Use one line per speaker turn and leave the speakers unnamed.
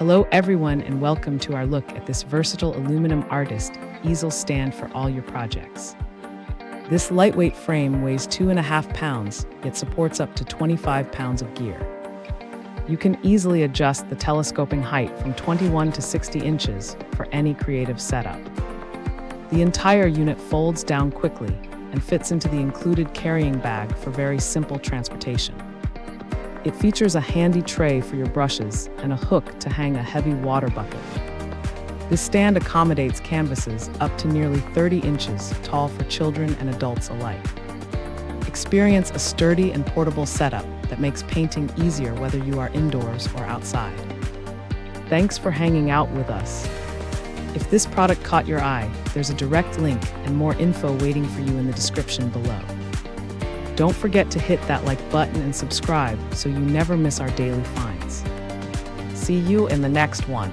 Hello everyone and welcome to our look at this versatile aluminum Artist Easel Stand for all your projects. This lightweight frame weighs 2.5 pounds, yet supports up to 25 pounds of gear. You can easily adjust the telescoping height from 21 to 60 inches for any creative setup. The entire unit folds down quickly and fits into the included carrying bag for very simple transportation. It features a handy tray for your brushes and a hook to hang a heavy water bucket. This stand accommodates canvases up to nearly 30 inches tall for children and adults alike. Experience a sturdy and portable setup that makes painting easier whether you are indoors or outside. Thanks for hanging out with us. If this product caught your eye, there's a direct link and more info waiting for you in the description below. Don't forget to hit that like button and subscribe so you never miss our daily finds. See you in the next one.